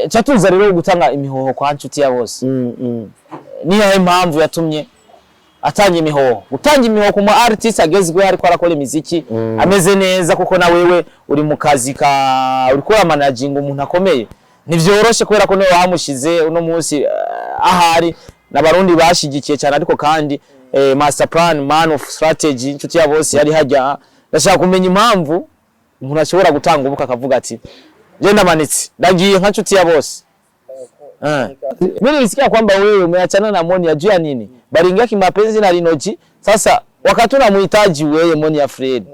cyatuza rero gutanga imihoho kwa nshuti ya bose. Niyo impamvu yatumye atanga imihoho. Utanga imihoho ku ma artist agezwe ariko arakora imiziki ameze neza kuko na wewe uri mu kazi ka uri kora managing umuntu akomeye. Nivyoroshe kubera ko niwe wamushize uno munsi ahari n'abarundi bashigikiye cyane ariko kandi master plan man of strategy inshuti ya bose yari hajya ndashaka kumenya impamvu umuntu ashobora gutanga ubuka akavuga ati je ndamanitse ndagiye nka nshuti ya bose. Mimi nilisikia kwamba wewe umeachana na Moni ya jua nini baringia kimapenzi na Rinoji. Sasa wakati unamhitaji wewe Moni ya Fred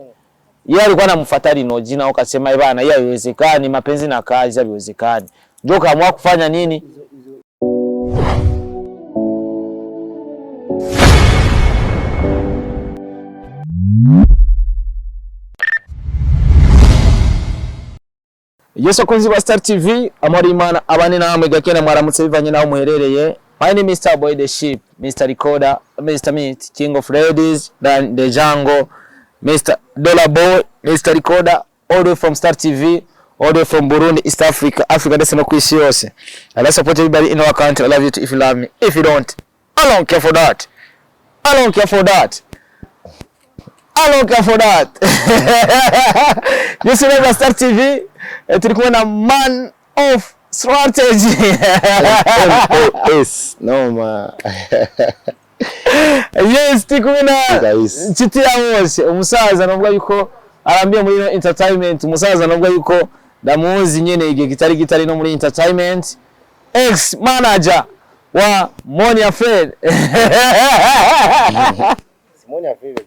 yeye alikuwa anamfuata Rinoji na ukasema bana yeye haiwezekani mapenzi na kazi haiwezekani ndio kaamua kufanya nini. Yeso kunzi wa Star TV amari imana abane namwe gakena mwaramutse bivanye naho muherereye. My name is Mr. Boy the Sheep, Mr. Recorder, Mr. Meat, King of Ladies, Dan the Django, Mr. Dollar Boy, Mr. Recorder, all the way from Star TV, all the way from Burundi, East Africa, Africa no kwisi yose. I support everybody in our country. I love you too if you love me. If you don't, I don't care for that. I don't care for that. I don't care for that. You see never Star TV. Tulikuwa na man of strategy. Yes, no ma. Yes, tikuna chiti ya wose umusaza navuga yuko arambye muri entertainment umusaza navuga yuko ndamuzi nyene igihe gitari no muri entertainment ex manager wa Moni ya Fred. Moni ya Fred.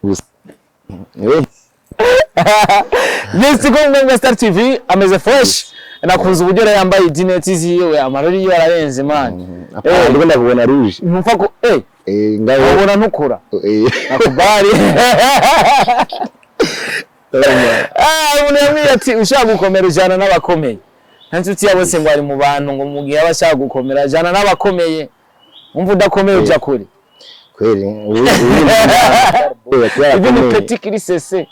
Yes, tikumwe Star TV ameze fresh nakunze uburyo yambaye dineti ziwe amarori yo ararenze man. Ndiko ndabona rouge. Numva ko ngaho ubona ntukura. Nakubari. Umuntu ati ushaka gukomera ujana n'abakomeye. Ntanshuti ya bose ngo ari mu bantu ngo mugiye abashaka gukomera jana n'abakomeye. Umva udakomeye uja kuri. Kweli. Ibi ni petit crisese.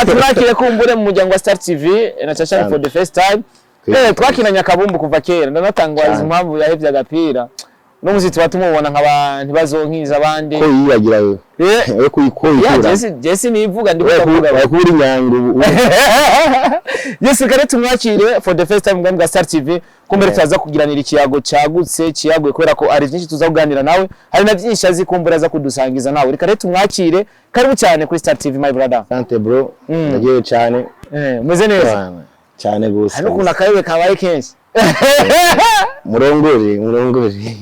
Twakire kumbure mu muryango wa Star TV na Chachani for the first time. Twakina Nyakabumbu kuva kera ndanatangwaza impamvu yahevye agapira no muziti batumubona nk'abantu bazonkiza abandi ko yiyagira wewe we kuyikora Jesse nivuga ndiko kuvuga bakuri nyangu. Yes, kare tumwakire for the first time ngambwa Star TV kumbere tutaza kugiranira ikiyago cyagutse kiyaguye kubera ko ari byinshi tuza kuganira nawe hari na byinshi azi kumbura za kudusangiza nawe kare tumwakire karibu cyane kuri Star TV my brother. Sante bro ndagiye cyane meze neza cyane gose hano kuna kayewe kabaye kenshi murongore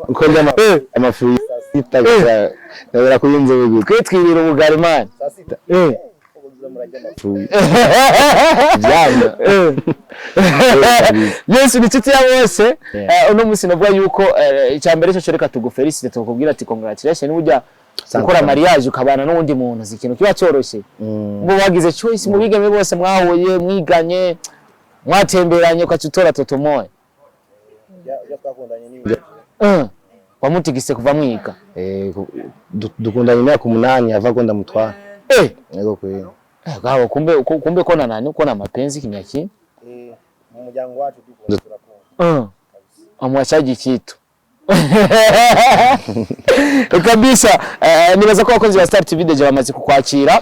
uko ndama amafu sita gasa ndabera kuyinze bigutu twe twibira ubugari man sita Yes, nitsiti ya bose uno musi navuga yuko icyambere cyo reka tugufelicite tukubwira ati congratulations ujya gukora mariage ukabana n'undi muntu zikintu kiba cyoroshye ngo wagize choice mu bigeme bose mwahuye mwiganye mwatemberanye ukacutora totomoye ya twakundanye ni wamutigise kuva mwiga dukundanye imyaka 8 ava ko ndamutwara yego kwe gaho kumbe ko na nani uko na mapenzi kimyaki mu muryango wacu dukunda amwachaji kitu kabisa. Nibaza ko abakozi ba Star TV deje bamaze kukwakira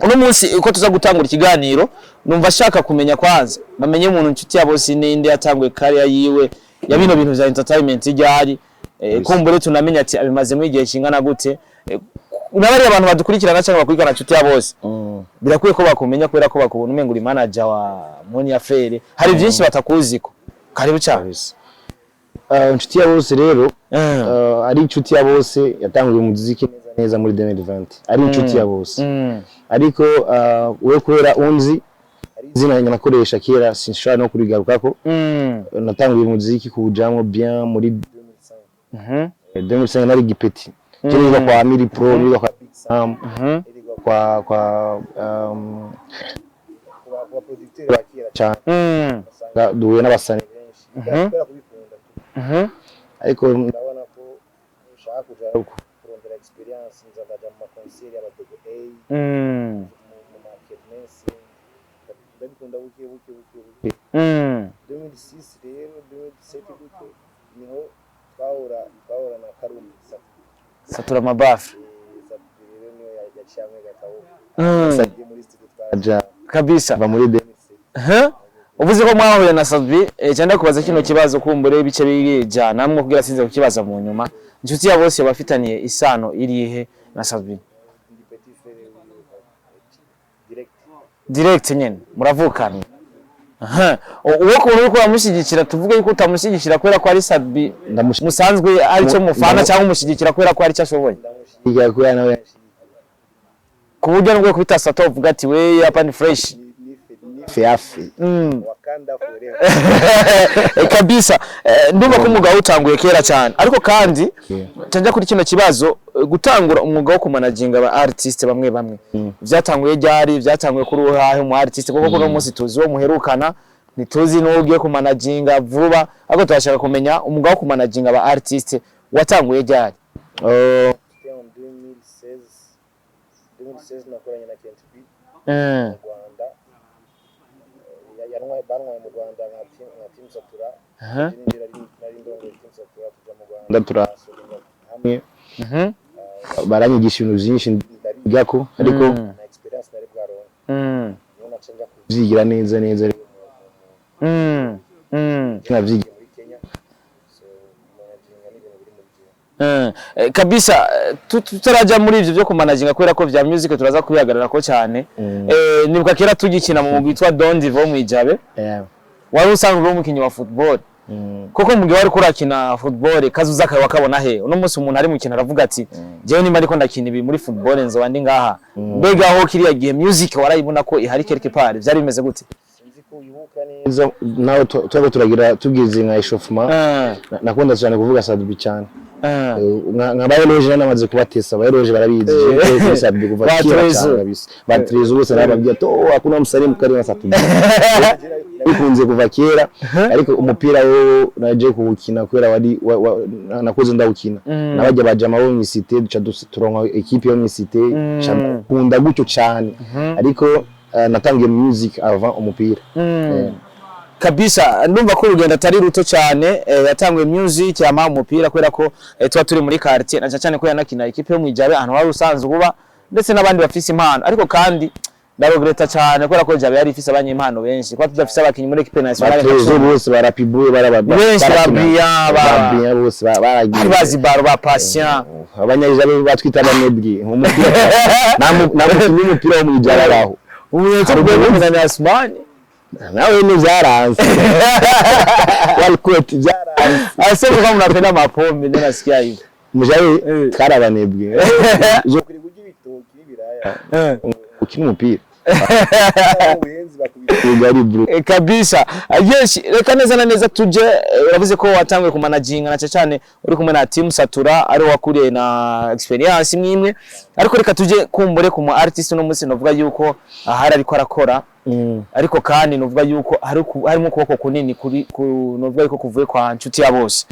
uno munsi uko tuza gutangura ikiganiro numva shaka kumenya kwanza bamenye umuntu nshuti ya bose ninde yatangwe career yiwe ya bino bintu za entertainment ijyari kumbure tunamenya ati abimaze mu igihe kingana gute unabari abantu badukurikirana cyangwa bakurikirana nshuti ya bose birakwiye ko bakumenya kubera ko bakubona umengo uri manager wa Moni ya Fred hari byinshi batakuziko karibu cyane. Nshuti ya bose rero ari nshuti ya bose yatanguye umuziki neza muri 2020 ari nshuti ya bose ariko we kubera unzi ari izina nakoresha kera sinshaka no kurigarukako natanguye umuziki kujamwo bien muri 2005 nari gipeti cyangwa kwa Amiri Pro niba kwa Big Sam kwa producteur bakira cyane duwe n'abasani benshi ariko ndabona ko ushaka kuja kurondera experience nzabaja mu concert y'abadogo buke 2006 rero 2007 gute niho twahura na Karumbi Satura mabafu rero niyo yaciyamwe gataho sagiye muri studio twaja kabisa va muri 2006 uvuze ko mwahuye na Sadbi cyane kubaza kino kibazo kumbure bice bijana namwe kugira sinze kukibaza mu nyuma inshuti ya bose bafitaniye isano irihe na Sadbi direct nyene muravukana uwo kuntu uko amushyigikira tuvuge yuko utamushyigikira kwera ko ari Sadbi musanzwe ari cyo mufana cyangwa umushyigikira kwera ko ari cyo ashoboye kuya nawe ku buryo nubwo kubita sato uvuga ati we hapa ni fresh fiafi Wakanda forever kabisa ndumva ko umugabo utanguye kera cyane ariko kandi cyanja kuri kino kibazo gutangura umwuga wo kumanaginga aba artist bamwe byatanguye ryari byatanguye kuri uhahe mu artist kuko kuno munsi tuzi wo muherukana nituzi n'ugiye kumanaginga vuba ariko turashaka kumenya umwuga wo kumanaginga aba artist watanguye ryari 2016 nakoranye na KNTP mu Rwanda banwaye mu Rwanda nka team Satura nari ndongoye team Satura tuja mu Rwanda hamwe baranyigisha ibintu byinshi ndabigako ariko na experience nari bwaronka none cenga kuvyigira neza navyigiye muri Kenya so managing n'ibintu biri muri Kenya kabisa tutaraja muri ivyo byo kumanaginga kwera ko vya music turaza kubihagarara ko cyane nibwa kera tugikina mu mugwi twa Don Divo mu Ijabe wari usanzwe uri umukinyi wa football koko mugihe wari kurakina football kazuza kawe wakabona he uno munsi umuntu ari mu kintu aravuga ati jewe nimba ndiko ndakina ibi muri football nzo wandi ngaha mbega aho kiriya gihe music warayibona ko ihari quelque part byari bimeze gute sinzi ko uyibuka neza nawe twego turagira tugize nka eshofuma nakunda cyane kuvuga Sadbi cyane nkabayeloje namaze kubatesa abayeloje barabizi je Sadbi kuva kera cyane kabisa batrezo bose nababwiye to hakuna msalimu kari na Sadbi bikunze kuva kera ariko umupira wo naje kuwukina kwera wari nakoze ndawukina nabajya bajama bo mu cité duca turonka equipe yo mu cité kunda gucyo cyane ariko natangiye music avant umupira kabisa ndumva ko urugendo atari ruto cyane yatanguye music yama umupira kwera ko twa turi muri quartier na cyane ko yanakina equipe yo mu Ijabe ahantu wari usanzwe kuba ndetse nabandi bafise impano ariko kandi ndarogreta cyane kwera ko Ijabe yari ifise abanye impano benshi kwa tudafise abakinyi muri equipe nationale bose barapibuye benshi babiya bose baragiye bazi baro ba patient abanyajabe batwita abanebwi umupira n'umupira wo mu Ijabe aho ubuyenze bwo na Asmani nawe ni zaranze walkoti zaranze asema kama unapenda mapombe ndio nasikia hivyo mujabe karabanebwe zo kuri gugi bitoki n'ibiraya ukina umupira ubuyenzi bakubita kabisa yeshi reka neza na neza tuje uravuze ko watanguye kumanaginga na cyane uri kumwe na team Satura ari wakuriye na experience imwe ariko reka tuje kumbure ku mu artist no munsi novuga yuko ahari ariko arakora ariko kandi novuga yuko harimo kuboko kunini kuri novuga yuko kuvuye kwa nshuti ya bose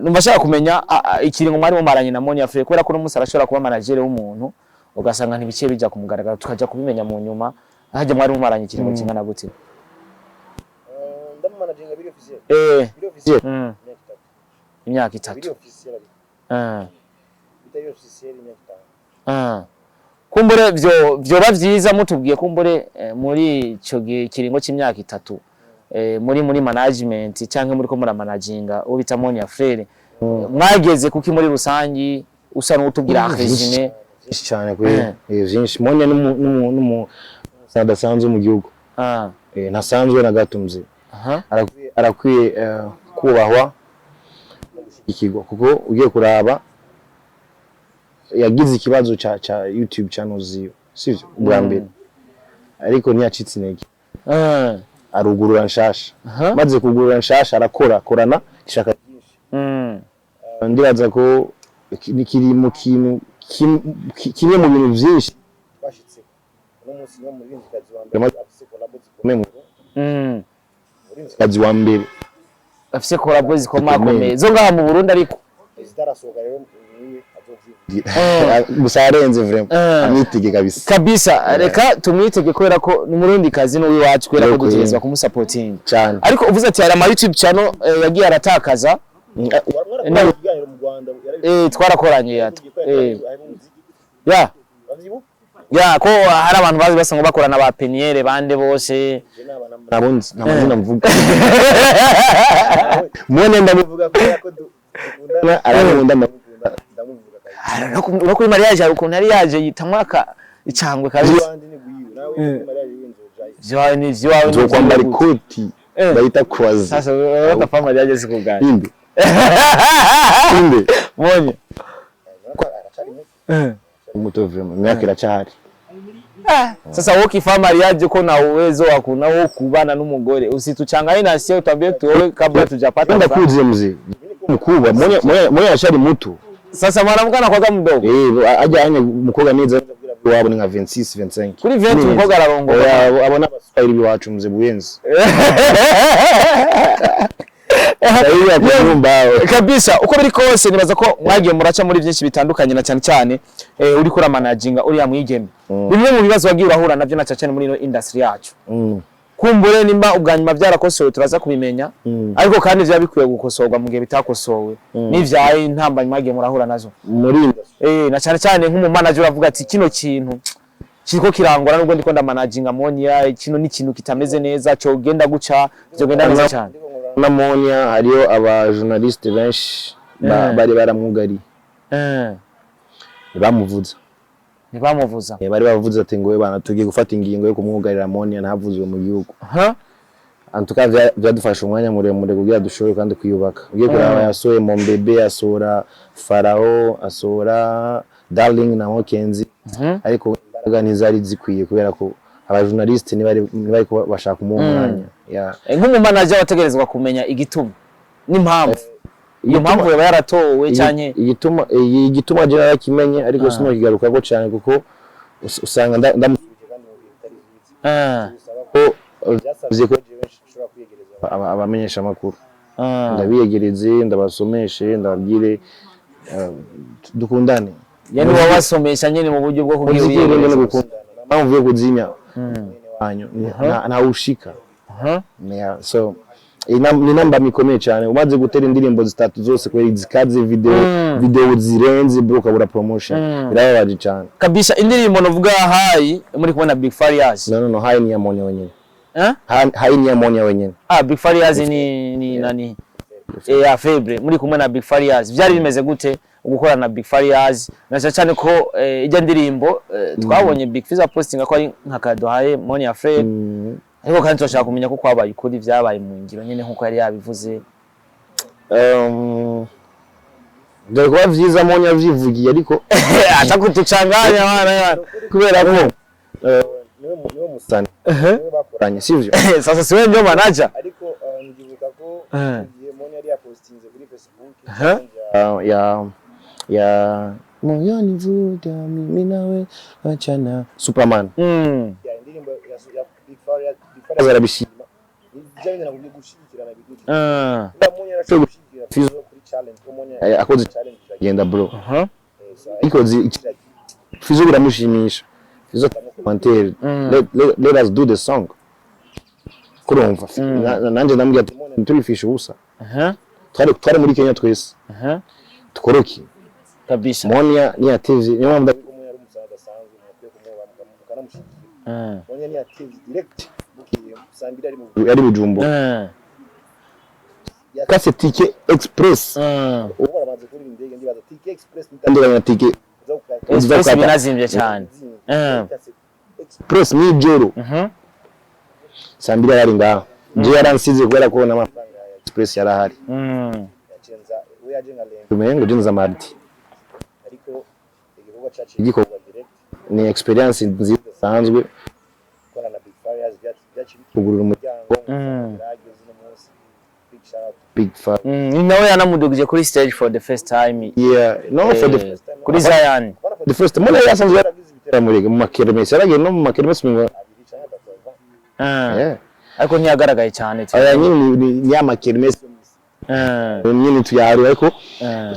numva shaka kumenya ikiringo mwari mu maranye na Moni Afrique kwera ko no munsi arashobora kuba manager w'umuntu ugasanga ntibice bijya kumugaragara tukaja kubimenya mu nyuma haje mwari mu maranye ikiringo kingana gute ndamu managing biri officiel imyaka 3 biri officiel bitayo officiel imyaka 5 kumbure byo bavyiza mutubwiye kumbure muri ico kiringo cy'imyaka 3 muri management cyangwa muri ko muri managinga ubita Moni Afrique mwageze kuki muri rusangi usa n'utubwira resume cyane kwe byinshi Moni n'umu sadasanzwe mu gihugu nasanzwe na gatumze arakwiye kubahwa ikigo kuko ugiye kuraba yagize ikibazo cha YouTube channel ziyo sivyo bwa mbere ariko ntiyacitse intege arugurura nshasha maze kugurura nshasha arakorana ishaka byinshi ndibaza ko nikiri mu kintu kimwe mu bintu byinshi twashitse no munsi no muri kazi wa mbere afise collabo zikomeye kazi wa mbere afise collabo zikomeye zo ngaha mu Burundi ariko zitarasohoka rero niwe gusa arenze vraiment amwitege kabisa reka tumwitege kubera ko ni murundi kazi no wiwacu kubera ko dutegerezwa kumusupporting cyane ariko uvuze ati hari ama YouTube channel yagiye aratakaza twarakoranye yato ya ko hari abantu bazi basanga bakorana ba Peniere bande bose nabonze namazina mvuga mwene ndamuvuga ko dukundana arakunda ndamuvuga no kuri mariage hari ukuntu yari yaje yita mwaka icangwe kabisa ziwawe ni kwambara ikoti bayita kwazi sasa wakafa mariage sikugana inde mwonye umuto vraiment myaka iracahari sasa wowe kifa mariage ko na uwezo wako na wo kubana n'umugore usituchanganye na sio utambie tuoe kabla tujapata ndakuze mzee mkubwa mwenye ashari mutu sasa mwanamke anakuwa mdogo ajanye mukobwa neza wabo ni nka 26 25 kuri 20 mukobwa ararongo abona baswahili biwacu mzee buyenzi kabisa uko biri kose nibaza ko mwagiye muraca muri byinshi bitandukanye na cyane cyane uri kuri managinga uri yamwigeme bimwe mu bibazo wagiye urahura navyo na cyane muri ino industry yacu kumbure nimba ubwanyuma byarakosowe turaza kubimenya ariko kandi vya bikwiye gukosorwa mu gihe bitakosowe n'ivyaye intambanye mwagiye murahura nazo muri na cyane cyane nk'umu manager uravuga ati kino kintu kiriko kirangora nubwo ndiko ndamanaginga Monia kino ni kintu kitameze neza cyo genda guca cyo genda neza cyane na Monia hariyo aba journaliste benshi bari baramwugari bamuvuza bari bavuze ati ngo bana tugiye gufata ingingo yo kumwugarira Monia ntavuzwe mu gihugu antuka byadufasha umwanya muremure kugira dushobore kandi kwiyubaka ugiye kuraba yasoye Mombebe asora Farao asora Darling na Mokenzi ariko imbaraga ntizari zikwiye kubera ko aba journaliste nibari ko bashaka umwanya nk'umu manager wategerezwa kumenya igituma n'impamvu iyo mpamvu yaba yaratowe cyane igituma je narakimenye ariko sino kigaruka ko cyane kuko usanga ndamusubije kandi mu bitari ko byasabye ko je nshobora kwiyegereza abamenyesha makuru ndabiyegereze ndabasomeshe ndababwire dukundane yani wabasomesha nyene mu buryo bwo kubwira gukundana mpamvu yo kuzimya wanyu nta ushika so ni namba mikomeye cyane umaze gutera indirimbo zitatu zose kweri zikaze video zirenze bro kabura promotion birabaje cyane kabisa indirimbo novuga hayi muri kubona Big Farious no hayi ni ya Monia wenyene hayi ni ya Monia wenyene Big Farious ni nani ya Febre muri kumwe na Big Farious byari bimeze gute gukora na Big Farious na cyane ko ijya ndirimbo twabonye Big Fizz posting ko ari nka kadohaye Monia Fred ariko kandi turashaka kumenya ko kwabaye ukuri byabaye mu ngiro nyene nkuko yari yabivuze dore ko bavyiza Monia vyivugiye ariko atakutucanganya bana kubera ko niwe musani bakoranye sivyo sasa siwe ndio manager ariko ngivuga ko Monia yari yapostinze kuri Facebook ya moyoni vuda mimi nawe achana Superman ya indirimbo ya Big Farious arabishima bijanye na gushigikirana biguti Monia arashobora gushigikira Fizz kuri challenge ko Monia akoze challenge agenda bro ikoze Fizz biramushimisha Fizz commentaire let us do the song kurumva nanje ndambye ati Monia turifisha ubusa twari muri Kenya twese tukoroki kabisa Monia ni atevye niyo mpamvu ndabiko Monia ari umusaza sanzwe mukwiye kumubaka mukanamushigikira Monia ni atevye direct bukiye Sambira ari mu Bujumbo kase Tike Express ubu arabanze kuri indege ndibaza Tike Express ndandira Tike Express binazimbye cyane Express ni joro Sambira yari ngaho je yaransize kubera ko na amafaranga ya Express yarahari yacenza we yaje ngalenga tumengo jinza mardi ariko igikorwa cyacu direct ni experience nziza sanzwe kora na Big Farious byaci kugurura umuryango yageze no munsi big shout Big Far nawe yanamudugije kuri stage for the first time no for the first time kuri Zion the first time Monia yasanzwe yaragize ibitera muri mu makermesi yaragiye no mu makermesi mu ariko ntiyagaragaye cyane aya nyine ni ya makermesi nyine tuyari ariko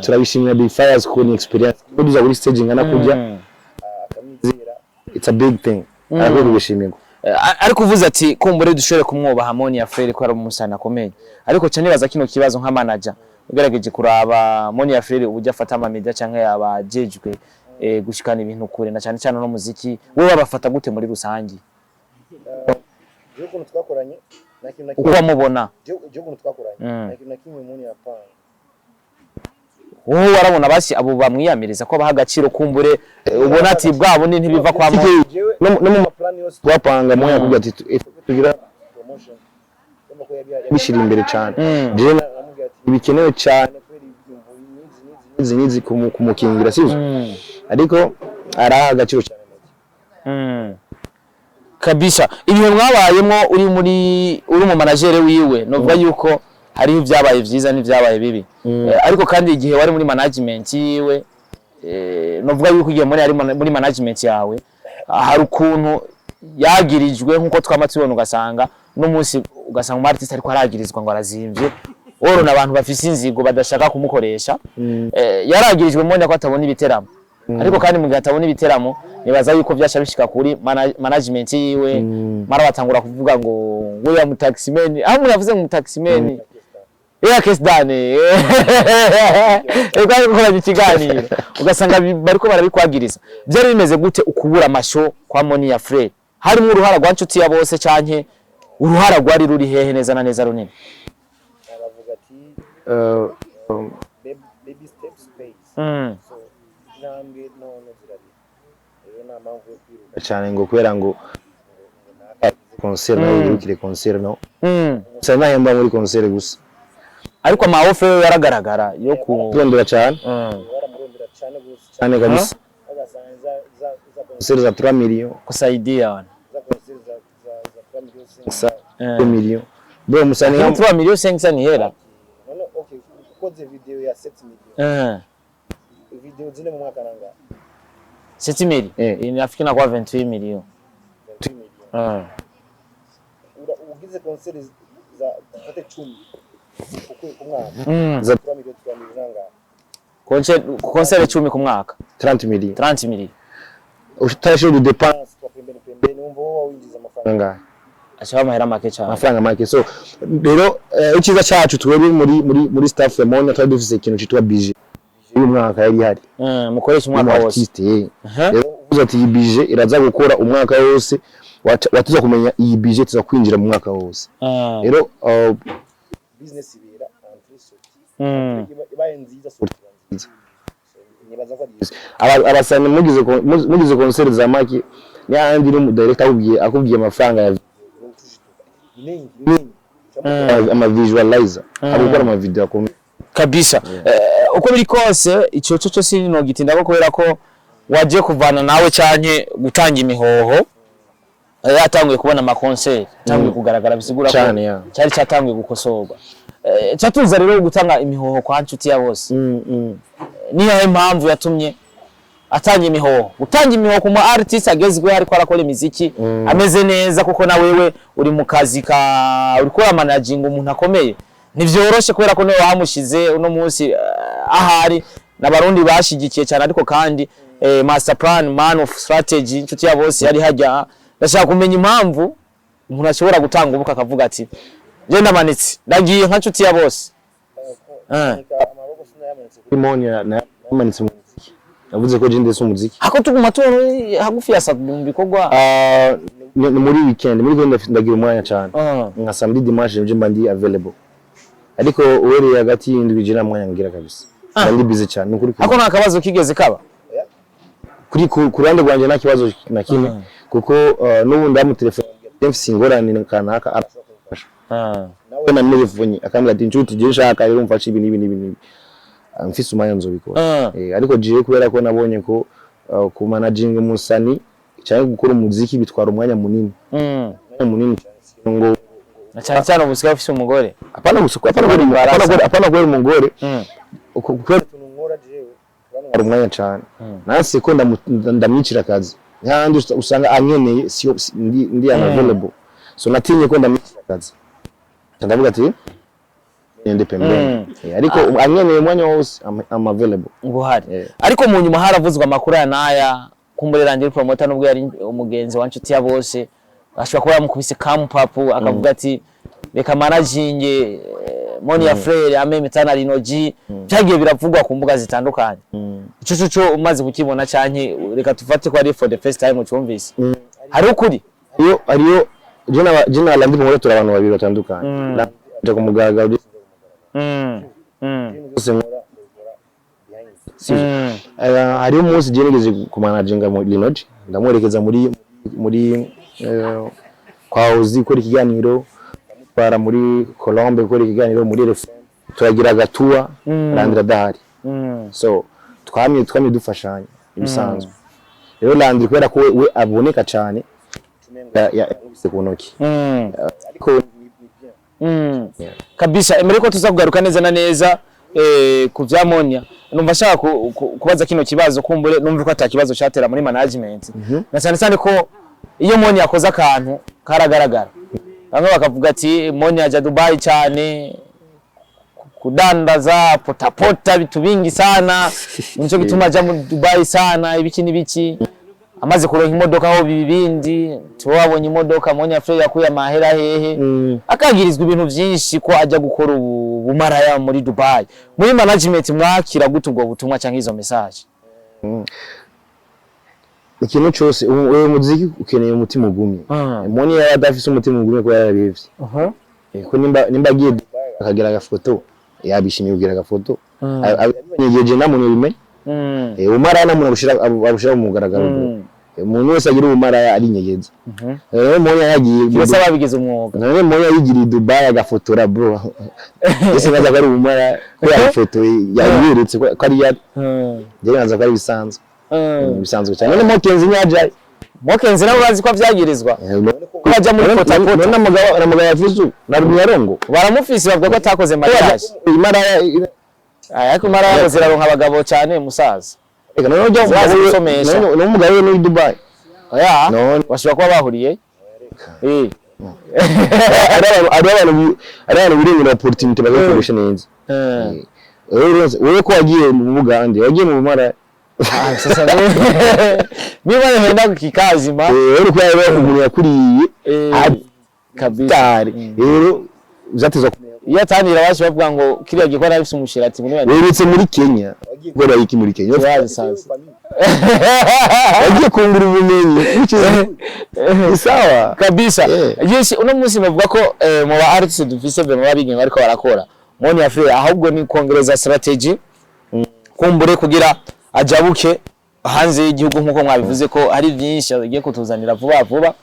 turabishimira Big Fires ko ni experience kuduza kuri stage ngana kujya akamizera it's a big thing ariko bishimira ariko uvuze ati kumbure dushobore kumwubaha Harmonia Frere ko ari umusana akomeye ariko cyane nibaza kino kibazo nka manager ugerageje kuraba Harmonia Frere ubujya afata ama media cyangwa yabajejwe gushikana ibintu kure na cyane cyane no muziki wowe wabafata gute muri rusangi je kuntu twakoranye na kintu uko wamubona je kuntu twakoranye na kintu kimwe umuntu yapanga wowe warabona basi abo bamwiyamiriza ko baha agaciro kumbure ubona ati bwabo ni ntibiva kwa mo no mu plan yose twapanga mo yakubwira ati tugira promotion bishira imbere cyane je bikenewe cyane nizi kumukingira sivyo ariko araha agaciro cyane kabisa ibihe mwabayemo uri mu manager wiwe novuga yuko hari ibyabaye byiza n'ibyabaye bibi ariko kandi igihe wari muri management yiwe novuga yuko igihe muri management yawe hari ukuntu yagirijwe nkuko twamatibona ugasanga no munsi ugasanga mu artist ariko aragirizwa ngo arazimvye oro nabantu bafise inzigo badashaka kumukoresha yaragirijwe mbonye ko atabona ibiteramo ariko kandi mu gihe atabona ibiteramo nibaza yuko byasha bishika kuri management yiwe mara batangura kuvuga ngo ya mutaximen aho yavuze mu taximen case dane ego gukora ikiganiro ugasanga bariko barabikwagiriza byari bimeze gute ukubura amasho kwa Harmonia Frere harimo uruhara rwa nshuti ya bose canke uruhara rwari ruri hehe neza na neza runini aravuga ati baby steps space so namwe none zirabi rero na mpamvu yo kwiruka cyane ngo kwera ngo concert nayo yirukire concert no cyane nahemba muri concert gusa ariko ama offer yaragaragara yo kurondera cyane baramurondera cyane gusa cyane kabisa agasanza za concert za 3 millions kusaidia wana za concert za 3 millions bro musani 3 millions 500 ni hera no okay ukoze video ya 7 millions video zine mu mwaka nanga 7 millions inafikina kwa 28 millions ugize concert za 10 ku mwaka za 3 millions nanga concert 10 ku mwaka 30 millions utasho de dépense kwa pembeni umva wowe winjiza amafaranga ashaba mahera make cyane amafaranga make so rero ikiza cyacu twebwe muri staff ya Harmonia twari dufise ikintu cyitwa budget uyu mwaka yari hari mukoresha umwaka wose rero uvuze ati iyi budget iraza gukora umwaka wose watuza kumenya iyi budget tuza kwinjira mu mwaka wose rero business ibera entre ibaye nziza so nibaza ko abasani mugize concert za maki ni andi no director akubwiye amafaranga ya ama visualizer abukora ama video akomeye kabisa uko biri kose ico cyo sino gitinda ko kubera ko waje kuvana nawe cyane gutanga imihoho yatanguye kubona ama concert tanguye kugaragara bisigura ko cyari cyatanguye gukosorwa cyatuza rero gutanga imihoho kwa nshuti ya bose niyo impamvu yatumye atanga imihoho gutanga imihoho ku artist agezwe ariko arakora imiziki ameze neza kuko na wewe uri mu kazi ka uri ko managing umuntu akomeye nivyoroshe kubera ko niwe wamushize uno munsi ahari n'abarundi bashigikiye cyane ariko kandi master plan man of strategy nshuti ya bose yari hajya ndashaka kumenya impamvu umuntu ashobora gutanga ubuka akavuga ati je ndamanitse ndagiye nka nshuti ya bose amaboko sinayamanitse Harmonia namanitse mu muziki yavuze ko jinde umuziki hako tuguma tubona hagufi ya mu bikorwa muri weekend muri genda ndagira umwanya cyane nka samedi dimanche nje mbandi available ariko uwere hagati y'indwi jira mwanya ngira kabisa ndi busy cyane nukuri hako nta kabazo kigeze kaba kuri kurande rwanje nta kibazo na kimwe kuko n'ubu ndamu telefone mfise ingorane kanaka arafasha nawe na telefone akambira ati nshuti je nshaka rero mfashe ibi mfise umwanya nzobikora ariko jiye kubera ko nabonye ko ku managing umusani cyane gukora umuziki bitwara umwanya munini munini ngo cyane cyane ubusika ufise umugore apana gusuka apana gore umugore ukora tunungora jewe ari umwanya cyane nasi ko ndamwicira akazi nkandi usanga anyeneye sio ndi available so natinye ko ndamwicira akazi ndavuga ati independent ariko anyeneye umwanya wose am available nguhari ariko mu nyuma haravuzwa amakuru ya naya kumburerangira promoter nubwo yari umugenzi wa nshuti ya bose ashobora kuba yamukubise kampapu akavuga ati reka managing Monia Frere ameme tana Rinoji byagiye biravugwa ku mbuga zitandukanye ico umaze kukibona cyanke reka tufate ko ari for the first time ucumvise hari ukuri ariyo jina landi mu turi abantu babiri batandukanye nje kumugaga ariyo umunsi jenegeze ku managinga mu Rinoji ndamwerekeza muri kwa uzi kuri kiganiro para muri Colombe kuri kiganiro muri RFM turagira gatua Landra dahari so twamye dufashanya ibisanzwe rero Landra kwera ko we aboneka cyane ya kunoki ariko kabisa emereko tuzakugaruka neza na neza ku bya Monia numva shaka kubaza kino kibazo kumbure numva ko atakibazo cyatera muri management na cyane ko iyo Monia yakoze akantu karagaragara bamwe bakavuga ati Monia aja Dubai cyane kudandaza potapota bitu bingi sana nico gituma aja mu Dubai sana ibiki amaze kuronka imodoka aho bibindi tuwabonye imodoka Monia Frere yakuye amahera hehe akagirizwa ibintu byinshi ko ajya gukora ubumaraya muri Dubai muri management mwakira gute ubwo butumwa cyangwa izo message ikintu cyose uwo muziki ukeneye umutima ugumye Monia yadafise umutima ugumye ko yarabivye ko nimba agiye akagira agafoto yabishimiye kugira agafoto abanyegeje namuntu bimenye umara namuntu abushira mu mugaragaro umuntu wese agira umara ari nyegeza Monia yagiye byose babigize umwuga none Monia yigira Dubai agafotora bro ese baza bari umara ko yafoto yabiretse ko ari yari ndanza ko ari bisanzwe bisanzwe cyane none Mokenzi nyaje Mokenzi nabo bazi ko byagirizwa baja muri potapota none namugabo yafizu na Runyarongo baramufisi bavuga ko atakoze mariage imara ariko mara yaziraronka abagabo cyane musaza reka none ujya gusomesha none umugabo we muri Dubai oya bashobora kuba bahuriye ari biringira opportunity bagakoresha neza wewe ko wagiye mu Bugande wagiye mu Mara sasa niba yenda kikazima rero ko yawe umuntu yakuriye kabisa rero zateza iyo tanira baje bavuga ngo kiriya gikora ari umushirati ngo niba weretse muri Kenya gora yiki muri Kenya yaje sasa agiye kungura ubumenyi isawa kabisa yes uno munsi bavuga ko mu ba artists dufise be mabigenge bariko barakora Monia Frere ahubwo ni kongereza strategy kumbure kugira ajabuke hanze y'igihugu nkuko mwabivuze ko ari byinshi agiye kutuzanira vuba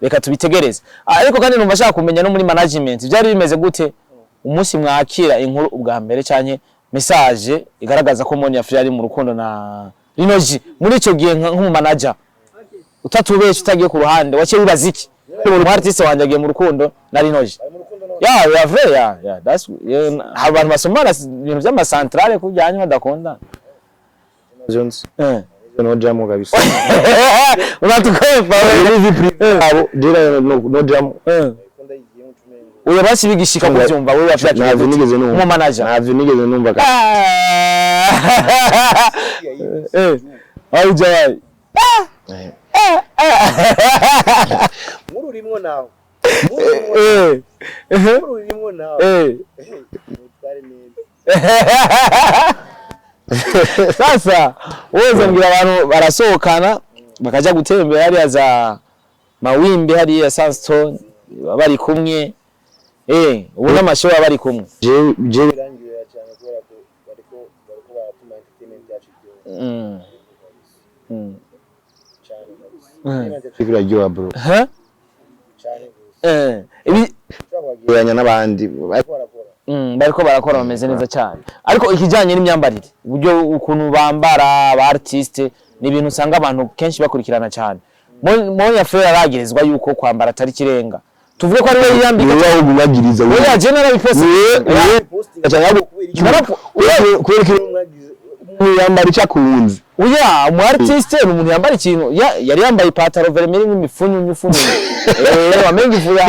reka tubitegereze ariko kandi numva shaka kumenya no muri management byari bimeze gute umunsi mwakira inkuru ubwa mbere cyane message igaragaza ko Monia Frere ari mu rukundo na Rinoji muri ico gihe nk'umu manager utatubeshe utagiye ku ruhande wace wibaza iki mu artist wanje agiye mu rukundo na Rinoji ya Frere ya that's abantu basomana ibintu by'ama centrale kujyanye badakondana Jones no jamo kabisa unatukopa abo dira no jamo uyo basi bigishika kubyumva wewe wafite navyo nigeze mu manager navyo nigeze numva ka ayi jay mururimwo nawo mururimwo nawo sasa woza ngira abantu barasohokana bakaja gutembera hariya za Mawimbi hariya Sandstone bari kumwe ubu n'amashow bari kumwe je birangiye cyane kubera ko bariko baratuma entertainment yacu cyane figura jyo bro cyane ibi bagiranya n'abandi bariko barakora bameze neza cyane ariko ikijanye n'imyambarire uburyo ukuntu bambara aba artist ni ibintu usanga abantu kenshi bakurikirana cyane Monia Frere aragirizwa yuko kwambara atari kirenga tuvuge ko ari we yambika cyangwa gumagiriza we ya general post yambara icyakunze uya mu artist ni umuntu yambara ikintu yari yambaye ipataro vermeli n'imifunyu wamenga ivuya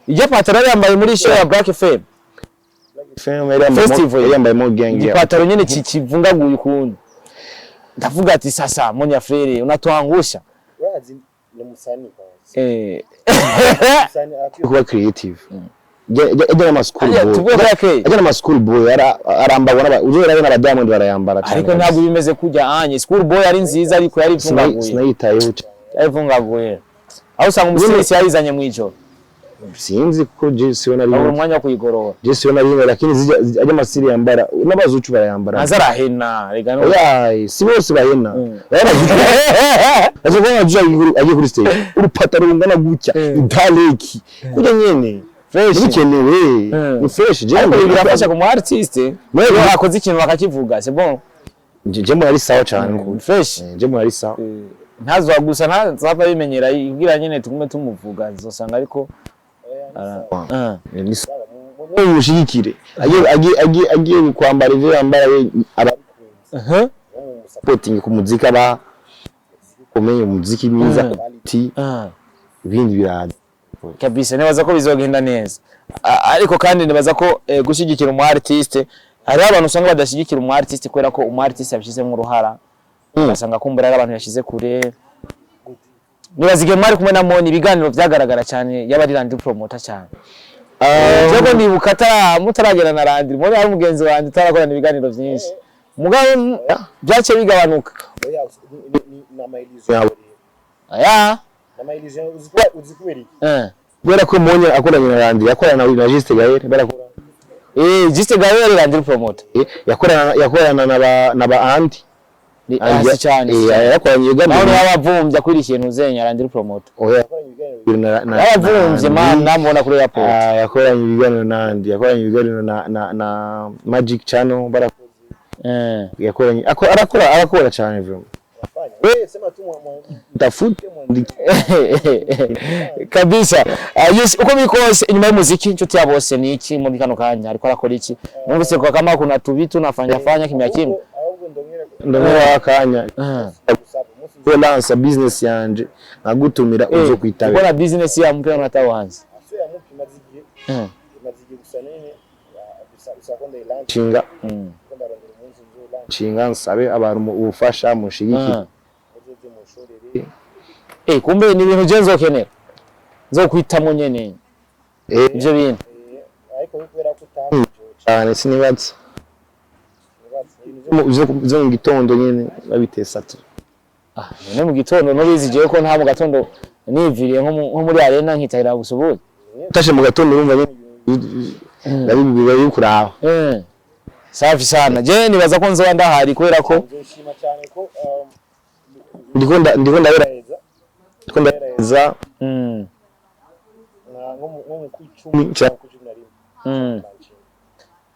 iyo pataro yambaye muri show ya Black FM film yambaye mo gang igipataro nyene kivungaguye ukuntu ndavuga ati sasa Monia Frere unatuangusha wazi ni msanii kuba creative ajya na school boy ajya na school boy aramba bona ujera na Diamond barayambara cyane ariko ntabwo bimeze kujya anye school boy ari nziza ariko yari ivungaguye sinayitayeho ivungaguye aho usanga umusirisi yarizanye mu ijoro sinzi ko Jesse wona ari umwanya wo kuyigorora Jesse wona ari lakini ajya masiri yambara n'abazucu barayambara azarahena rega no oya si bose bahena aje bona aje kuri stage urupataro rungana gutya idaleki kujya nyene fresh bikenewe ni fresh je birafasha ku artiste mwe bakoze ikintu bakakivuga c'est bon je muri sawa cyane fresh je muri sawa ntazwa gusa ntazava bimenyera ibwira nyene tugume tumuvuga zosanga ariko ni sawa umushigikire agiye kwambara ivyo yambara supporting ku muzika aba komeye umuziki mwiza quality ibindi biraza kabisa nibaza ko bizogenda neza ariko kandi nibaza ko gushigikira umu artiste hari abantu usanga badashigikira umu artiste kwera ko umu artiste yabishize mu ruhara basanga kumbura ari abantu yashize kure nibazige mwari kumwe na Moni ibiganiro byagaragara cyane yabari Landry promoter cyane Jogo nibuka mutaragera na Landry Moni ari umugenzi wanje tarakorana ibiganiro byinshi mugabo byace bigabanuka na mailizo yawe aya na mailizo uzikuberi kubera ko Moni akoranye na Landry yakorana na Juste Gaël barakora Juste Gaël Landry promoter yakorana na ba Anti Asi cyane yakoranye ibiganiro naho yabavumbya kuri ikintu uzenya Landry promoter oya yabavumbye man namubona kuri airport yakoranye ibiganiro nandi yakoranye ibiganiro na Magic Channel barakoze yakoranye arakora cyane bro wewe sema tu tafute mwandiki kabisa yes uko bikose inyuma y'umuziki inshuti ya bose ni iki muri kano kanya ariko arakora iki numvise ko kama kuna tubitu nafanya kimya kimwe ndabona akanya ko lansa business yanje nagutumira uzo kwitaba ukora business ya mpya natawanze asoya mupi mazigiye gusanene bisakonda ilanchi chinga chinga nsabe abantu ubufasha mushigiki kumbe ni ibintu je nzokenera zo kwitamo nyene ivyo bintu ariko kubera ko utaje cyane sinibatse zo mu gitondo nyene babitesa tu none mu gitondo no bizigiye ko nta mu gatondo niviriye nko muri arena nkitahira gusubura tashe mu gatondo urumva nyene kuraba safi sana je nibaza ko nzoba ndahari kubera ko nshima cyane ko ndikunda ndahereza nko mu 10 cyangwa 11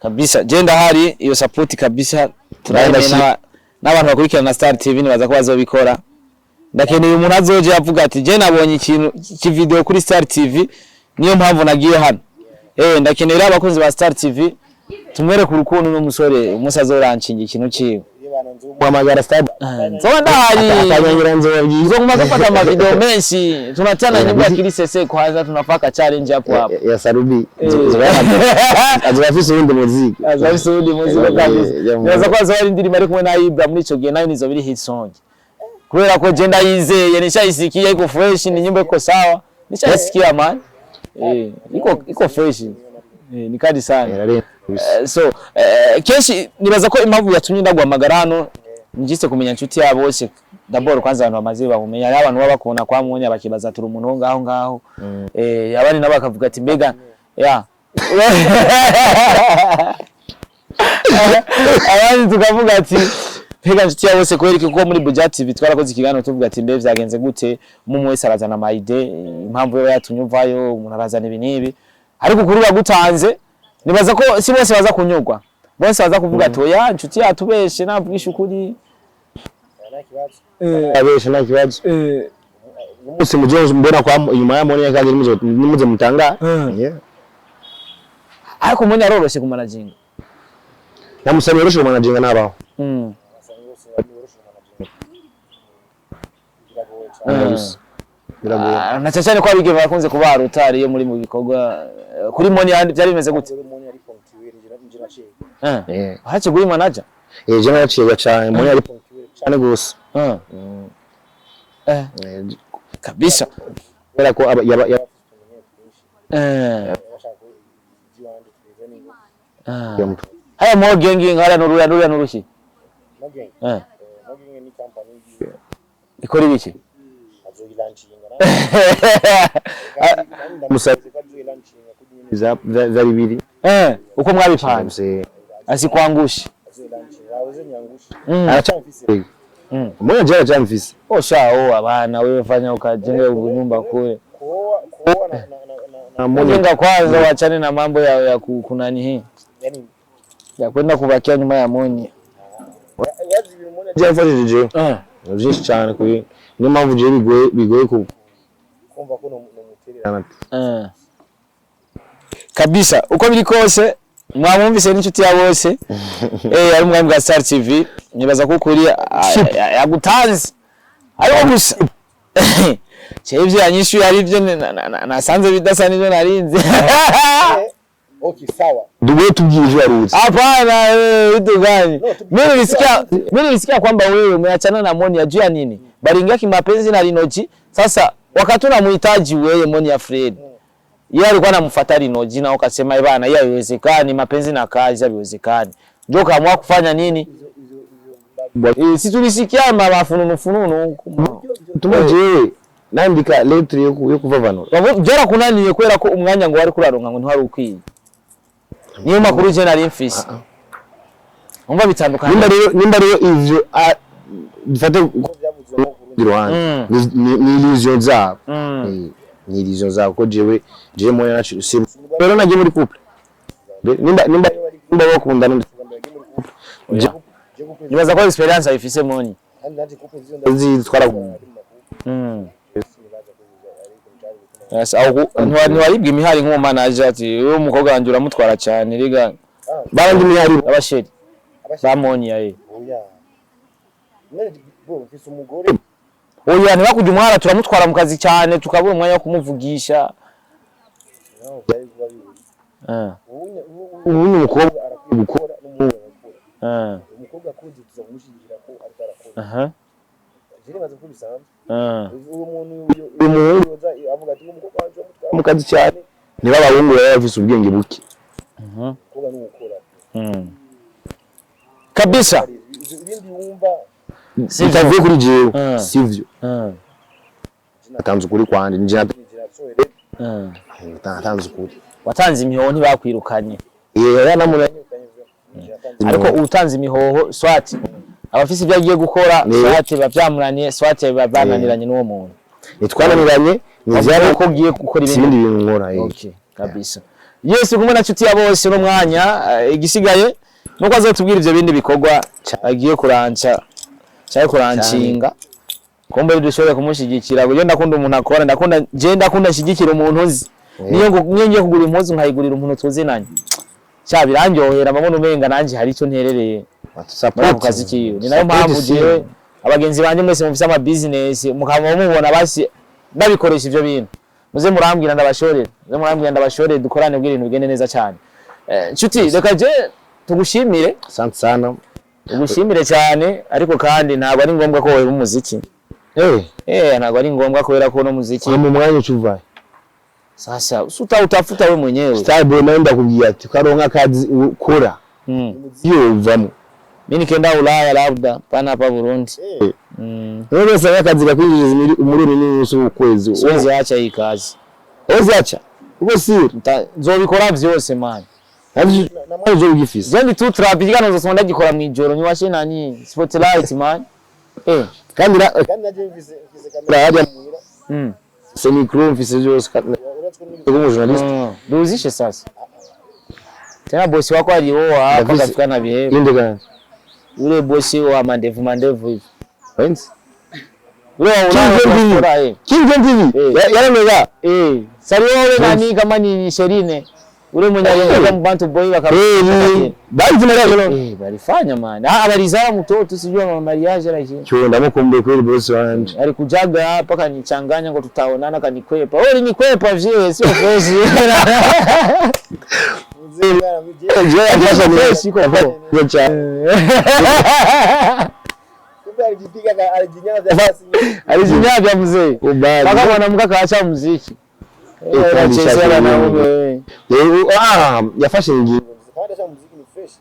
kabisa je ndahari iyo support kabisa turabona n'abantu bakurikirana Star TV nibaza ko bazobikora ndakeneye umuntu azoje avuga ati je nabonye ikintu video kuri Star TV niyo mpamvu nagiye hano ndakenera abakunzi ba Star TV tumwere ku rukundo n'umusore umusazorancinga ikintu ciwe muhamagara Star nzoba ndahari akanyira nzoba byiza kuma gufata ama video menshi tunatana nyimba kiri sese kwanza tunafaka challenge hapo ya Sarubi azafise undi muziki kabisa neza kwa zawari ndirimo ari kumwe na Ibra muri ico gihe nayo nizo biri hit song kubera ko je ndayizeye nishayisikiye iko fresh ni nyimbo iko sawa nishayisikia man iko fresh ni kadi sana so keshi nibaza ko impamvu yatumye ndagwamagara hano njise kumenya inshuti yabo bose d'abord kwanza abantu bamaze bahumenya abantu babakona kwa Mwonya bakibaza turi umuntu ngaho abandi nabo bakavuga ati mbega abandi tukavuga ati mbega inshuti yabo bose kweri ko muri Budget TV twarakoze ikiganiro tuvuga ati mbe vyagenze gute umwe wese arazana ama idea impamvu yo yatumye uvayo umuntu arazana ibinibi ariko kuri bagutanze nibaza ko si bose baza kunyurwa bose baza kuvuga ati oya inshuti yatubeshe navugisha ukuri abeshe nta kibazo umunsi mujoje mbona kwa inyuma ya Mwonya kandi nimuze mutanga ariko Mwonya aroroshe ku managing namusaba yoroshe ku managing nabaho na cyane ko abigeme bakunze kuba rutari yo muri mu bikorwa kuri Mwonya byari bimeze gute hache guri manager je naraciye cyane muri ari cyane gose kabisa kubera ko haya mo gengi ngara nurura nurushi Mogeng ni company ikora ibiki za bibiri uko mwabipanze asikwangusha aracamfise mmoja jana jamfise osha abana wewe fanya ukajenga nyumba kule na Mjenga kwanza wachane na mambo ya kunani hii ya kwenda kubakia nyuma ya Moni. Yazi bimona Jafashije byinshi cyane kuri niyo mpamvu je bigoye kumva ko no muterera kabisa uko biri kose mwamwumvise n'inshuti ya bose ari mwami bwa Star TV nibaza ko kuri yagutanze ariko gusa Chevye yanyishu yarivyo nasanze bidasa nivyo narinze. Okay sawa. Duwe tubwije yarutse. Hapana vitu gani? Mimi nilisikia kwamba wewe umeachana na Moni ya juu ya nini? Baringia kimapenzi na Rinoji. Sasa wakati unamhitaji wewe Moni ya Fred. Yeye alikuwa anamfuata Rinoji na ukasema bana yeye haiwezekani mapenzi na kazi haiwezekani. Ndio kaamua kufanya nini? Si tulisikia mafununu tumaje nandika lettre yo kuvavanura jora kunaniye kwera ko umwanya ngo wari kuraronka ngo ntwari ukwiye niyo makuru je nari mfise umva bitandukanye nimba rero ivyo dufate dirohane ni illusion zabo ni illusion zabo ko jewe moyo nacu pero naje muri couple nimba bakundana nibaza ko experience ifise Moni zitwara yes aho ntiwaribwa imihari nk'uwo manager ati uwo mukobwa wanje uramutwara cyane riga barandi imihari abasheri ba Moni yaye mfise umugore oya ntibakujya umwara turamutwara mu kazi cyane tukabura umwanya wo kumuvugisha ubu umukobwa arakwiye gukora umukobwa akuzi tuzamushigikira ko ariko arakora jirimaze kubisanzwe uyu muntu avuga ati umukobwa wanje mu kazi cyane niba abahungu bafise ubwenge buke kuba n'ukora kabisa ibindi wumva sitavuye kuri jewe sivyo natanze kuri kwanje nje natanze kuri watanze imihoho ntibakwirukanye ariko utanze imihoho swati abafise ibyo agiye gukora swati bavyamuraniye swati babananiranye n'uwo muntu nitwananiranye nivyara ko giye gukora ibindi bintu nkora okay kabisa yes kumwe na nshuti ya bose no mwanya igisigaye nuko azotubwira ivyo bindi bikorwa agiye kuranca cyari kuranshinga kombe dushobora kumushigikira kuko ndakunda umuntu akora ndakunda shigikira umuntu uzi niyo ngiye kugura impuzu nkayigurira umuntu tuzinanye cya birangyohera amabona umenga nanje hari icyo nterereye support kazi kiyo ni nayo mpamvu jewe abagenzi banje mwese mufise ama business mukaba mubona basi babikoresha ivyo bintu muze murambwira ndabashorere dukorane bw'ibintu bigende neza cyane nshuti reka je tugushimire asante sana ugushimire cyane ariko kandi ntabwo ari ngombwa ko wowe umuziki ntabwo ari ngombwa kubera ko no muziki mu mwanya ucuvaye sasa utafuta wewe mwenyewe stable naenda kubia ati karonka kazi ukora iyo uvamo mimi nikaenda Ulaya labda pana hapa Burundi wewe sasa kazi gakwinjiza umuriro n'uso ukwezi siwezi acha hii kazi acha uko siri nzobikora byose man na mwana zo ugifise zendi tu trapigana zo sonda gikora mu ijoro nyiwashe nani spotlight man kandi naje mvise kamera hadi semi crew mfise byose como journaliste duzishe sasa tena bosi wako alioa hapa kafikana bihe inde gani ule bosi wa mandevu hivi friends ule wa King TV yale mega salio ule nani kama ni Sherine ule mwenye alikuwa mbantu boy wakarudi bali maralo balifanya man abalizaa mtoto sijua mariage lakini cyo ndamukumbuye kweli boss wanje alikujaga hapa kanichanganya ngo tutaonana kanikwepa wewe nikwepa vile sio fresh Je yafasha fresh kwa kwa. Alijinyavya mzee. Mpaka mwanamke akaacha muziki. Anachezea na wewe. Yafasha nyingine. Kawaida sana muziki ni fresh.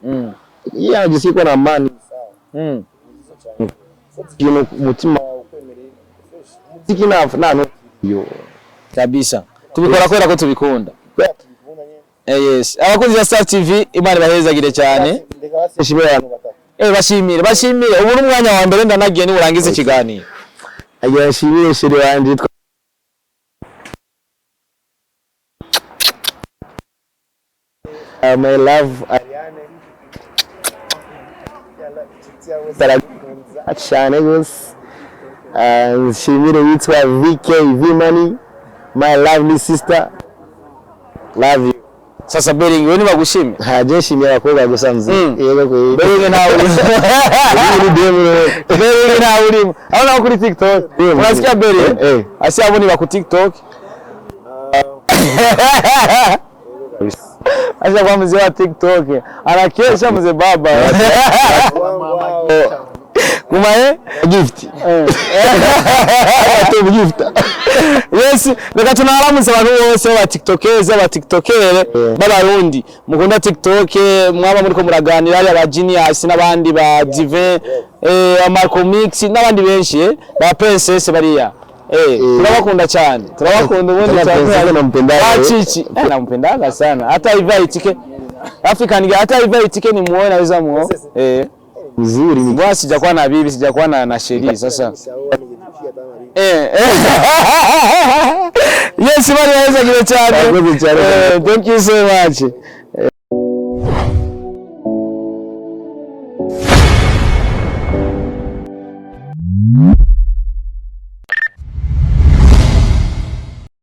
Yeye anajisikia na amani. Sawa. Kino mutima ukwemereye fresh. Muziki na yo Kabisa. Tubikora kwera ko tubikunda. Yes. Abakunzi ba Star TV Imana bahezagire cyane. Bashimire. Ubu n'umwanya wa mbere ndanagiye ni urangize ikiganiro. Agira shimire shiri wanje my love Ariane. Cyane gose. Shimire witwa VK Vimani, my lovely sister. Love you. Sasa Bering we nibagushime. Haje shimira abakobwa gusa nzi. Yego ko. Bering nawe uri. Bering nawe uri. Abona kuri TikTok. Unasikia Bering? Asi aboni ba ku TikTok. Acha kwa mzee wa TikTok. Anakesha mzee baba. Kuma gift. Atu gift. Yes, reka tunaramuze abantu bose ba TikTokers ba TikTokere b'abarundi mukunda TikTok mwaba muri ko muraganira ari aba Genius n'abandi ba Divin Marco Mix n'abandi benshi ba Princess bariya turabakunda cyane turabakunda ubundi cyane nampenda chichi nampendaga sana hata invite ke African hata invite ke ni muone aweza muo uzuri mbona sijakuwa na bibi sijakuwa na sheri sasa yes bari waweza kile cyane thank you so much.